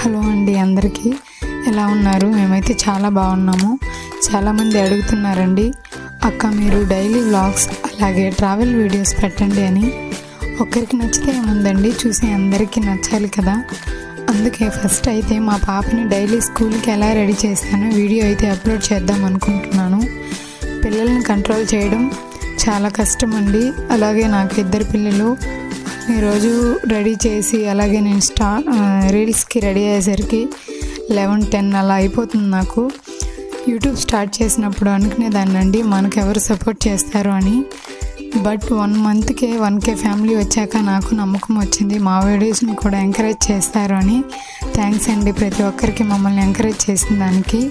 Hello అండి, అందరికీ ఎలా ఉన్నారు? మేమైతే చాలా బాగున్నాము. చాలామంది అడుగుతున్నారండి, అక్క మీరు డైలీ వ్లాగ్స్ అలాగే ట్రావెల్ వీడియోస్ పెట్టండి అని. ఒక్కరికి నచ్చితే ఏముందండి, చూసి అందరికీ నచ్చాలి కదా. అందుకే ఫస్ట్ అయితే మా పాపని డైలీ స్కూల్కి ఎలా రెడీ చేస్తానో వీడియో అయితే అప్లోడ్ చేద్దాం అనుకుంటున్నాను. పిల్లల్ని కంట్రోల్ చేయడం చాలా కష్టం అండి. అలాగే నాకు 2 పిల్లలు. ఈరోజు రెడీ చేసి అలాగే నేను రీల్స్కి రెడీ అయ్యేసరికి 11-10 అలా అయిపోతుంది. నాకు యూట్యూబ్ స్టార్ట్ చేసినప్పుడు అనుకునేదాన్నండి మనకెవరు సపోర్ట్ చేస్తారు అని. బట్ 1 మంత్కే 1K ఫ్యామిలీ వచ్చాక నాకు నమ్మకం వచ్చింది మా వీడియోస్ని కూడా ఎంకరేజ్ చేస్తారు అని. థ్యాంక్స్ అండి ప్రతి ఒక్కరికి మమ్మల్ని ఎంకరేజ్ చేసిన దానికి.